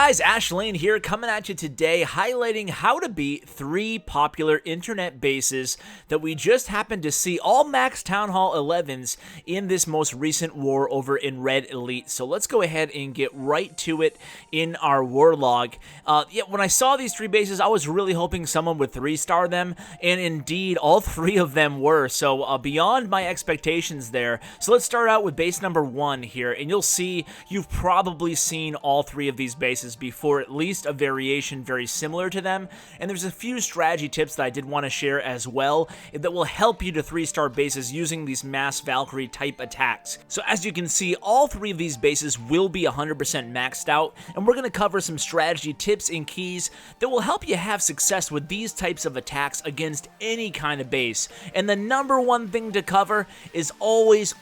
guys, Ashlane here, coming at you today highlighting how to beat 3 popular internet bases that we just happened to see all max Town Hall 11s in this most recent war over in Red Elite. So let's go ahead and get right to it in our war log. When I saw these 3 bases, I was really hoping someone would 3-star them, and indeed all 3 of them were, so beyond my expectations there. So let's start out with base number 1 here, and you'll see you've probably seen all 3 of these bases before, at least a variation very similar to them, and there's a few strategy tips that I did want to share as well that will help you to 3-star bases using these mass Valkyrie type attacks. So as you can see, all 3 of these bases will be 100% maxed out, and we're going to cover some strategy tips and keys that will help you have success with these types of attacks against any kind of base. And the number one thing to cover is always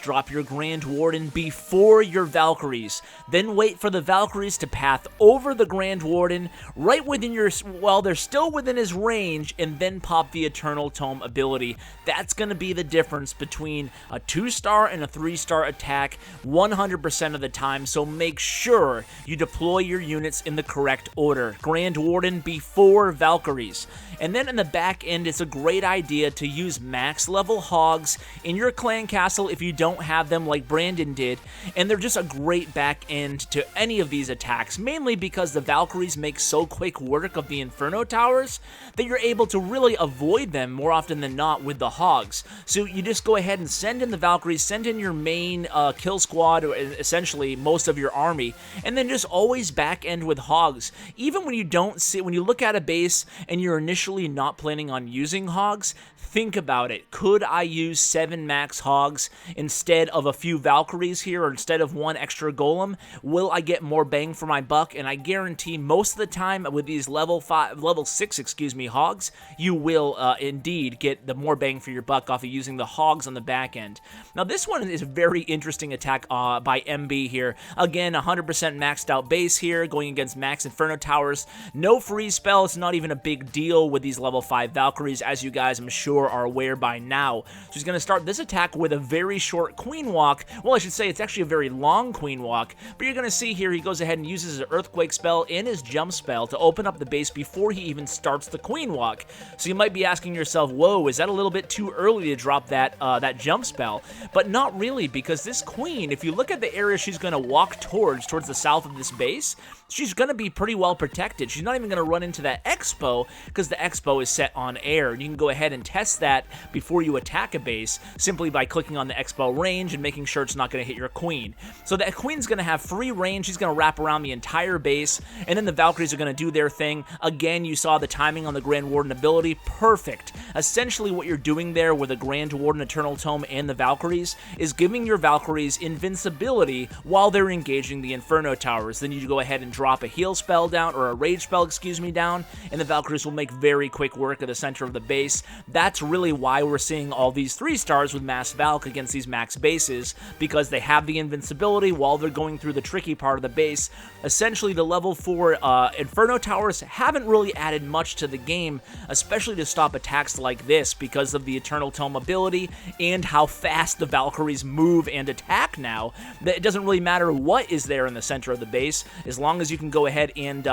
drop your Grand Warden before your Valkyries. Then wait for the Valkyries to path over the Grand Warden right within your, while they're still within his range, and then pop the Eternal Tome ability. That's going to be the difference between a 2-star and a 3-star attack 100% of the time, so make sure you deploy your units in the correct order. Grand Warden before Valkyries. And then in the back end, it's a great idea to use max level Hogs in your clan castle if you don't have them like Brandon did, and they're just a great back end to any of these attacks, mainly because the Valkyries make so quick work of the Inferno Towers that you're able to really avoid them more often than not with the Hogs. So you just go ahead and send in the Valkyries, send in your main kill squad, or essentially most of your army, and then just always back end with Hogs. Even when you don't see, when you look at a base and you're initially not planning on using Hogs, think about it. Could I use 7 max Hogs instead of a few Valkyries here, or instead of 1 extra Golem? Will I get more bang for my buck? And I guarantee most of the time with these level 6 Hogs, you will indeed get the more bang for your buck off of using the Hogs on the back end. Now this one is a very interesting attack by MB here. Again, 100% maxed out base here, going against max Inferno Towers. No freeze spell, it's not even a big deal with these level 5 Valkyries, as you guys I'm sure are aware by now. So he's going to start this attack with a very short Queen Walk. Well, I should say it's actually a very long Queen Walk, but you're going to see here he goes ahead and uses his Earthquake spell and his Jump spell to open up the base before he even starts the Queen Walk. So you might be asking yourself, whoa, is that a little bit too early to drop that Jump spell? But not really, because this Queen, if you look at the area she's going to walk towards the south of this base, she's going to be pretty well protected. She's not even going to run into that Expo, because the Expo is set on air. You can go ahead and test that before you attack a base, simply by clicking on the Expo range and making sure it's not going to hit your Queen. So that Queen's going to have free range. She's going to wrap around the entire base, and then the Valkyries are going to do their thing. Again, you saw the timing on the Grand Warden ability. Perfect. Essentially what you're doing there with the Grand Warden, Eternal Tome, and the Valkyries is giving your Valkyries invincibility while they're engaging the Inferno Towers. Then you go ahead and drop a heal spell down, or a rage spell, down, and the Valkyries will make very quick work of the center of the base. That's really why we're seeing all these 3-stars with mass Valk against these max bases, because they have the invincibility while they're going through the tricky part of the base. Essentially, the level 4 Inferno Towers haven't really added much to the game, especially to stop attacks like this, because of the Eternal Tome ability and how fast the Valkyries move and attack now. It doesn't really matter what is there in the center of the base, as long as you can go ahead and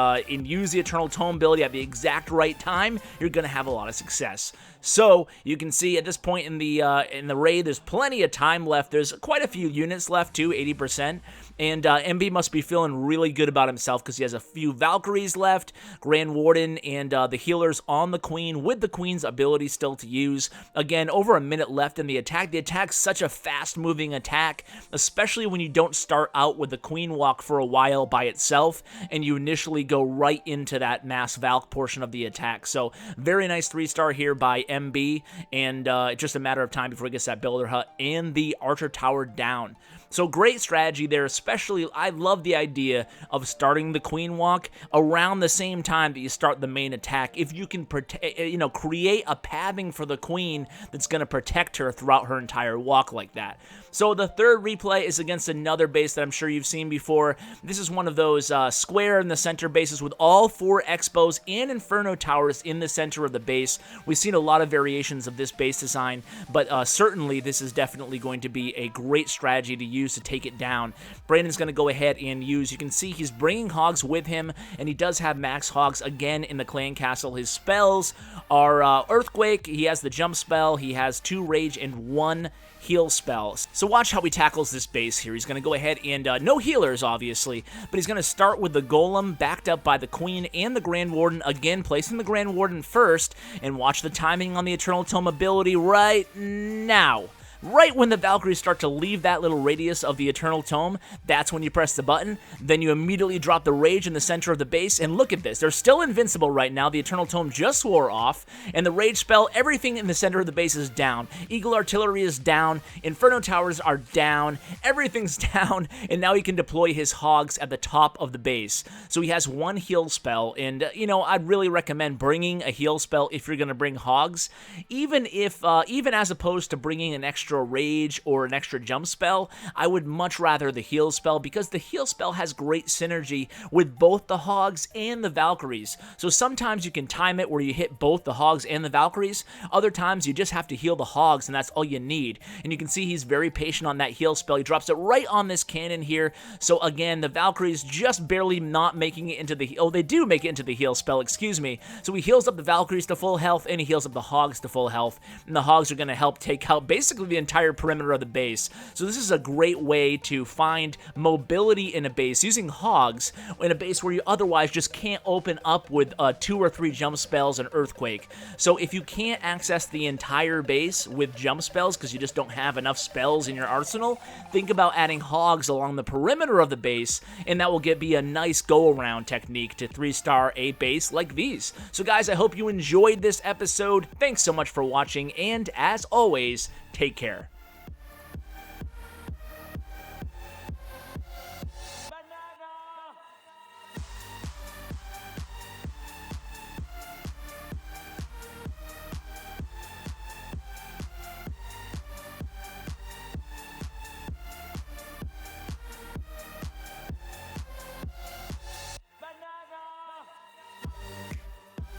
use the Eternal Tome ability at the exact right time, you're going to have a lot of success. So you can see at this point in the raid, there's plenty of time left. There's quite a few units left too, 80%. And MB must be feeling really good about himself because he has a few Valkyries left, Grand Warden, and the healers on the Queen with the Queen's ability still to use. Again, over a minute left in the attack. The attack's such a fast-moving attack, especially when you don't start out with the Queen Walk for a while by itself, and you initially go right into that mass Valk portion of the attack. So very nice 3-star here by MB, and just a matter of time before he gets that Builder Hut and the Archer Tower down. So great strategy there, especially I love the idea of starting the Queen Walk around the same time that you start the main attack. If you can create a pathing for the Queen that's going to protect her throughout her entire walk like that. So the third replay is against another base that I'm sure you've seen before. This is one of those square in the center bases with all 4 Expos and Inferno Towers in the center of the base. We've seen a lot of variations of this base design, but certainly this is definitely going to be a great strategy to use use to take it down. Brandon's going to go ahead and use, you can see he's bringing Hogs with him, and he does have max Hogs again in the clan castle. His spells are Earthquake, he has the jump spell, he has 2 rage and 1 heal spells. So watch how he tackles this base here. He's going to go ahead and, no healers obviously, but he's going to start with the Golem backed up by the Queen and the Grand Warden, again placing the Grand Warden first, and watch the timing on the Eternal Tome ability right now. Right when the Valkyries start to leave that little radius of the Eternal Tome, that's when you press the button. Then you immediately drop the Rage in the center of the base, and look at this. They're still invincible right now. The Eternal Tome just wore off, and the Rage spell, everything in the center of the base is down. Eagle Artillery is down. Inferno Towers are down. Everything's down, and now he can deploy his Hogs at the top of the base. So he has 1 heal spell, and, you know, I'd really recommend bringing a heal spell if you're going to bring Hogs, even as opposed to bringing an extra rage or an extra jump spell. I would much rather the heal spell, because the heal spell has great synergy with both the Hogs and the Valkyries. So sometimes you can time it where you hit both the Hogs and the Valkyries. Other times you just have to heal the Hogs, and that's all you need. And you can see he's very patient on that heal spell. He drops it right on this cannon here. So again, the Valkyries just barely not making it into the, oh, they do make it into the heal spell, excuse me. So he heals up the Valkyries to full health, and he heals up the Hogs to full health. And the Hogs are going to help take out basically the entire perimeter of the base. So this is a great way to find mobility in a base, using Hogs in a base where you otherwise just can't open up with 2 or 3 jump spells and Earthquake. So if you can't access the entire base with jump spells because you just don't have enough spells in your arsenal, think about adding Hogs along the perimeter of the base, and that will be a nice go-around technique to 3-star a base like these. So guys, I hope you enjoyed this episode. Thanks so much for watching, and as always, take care.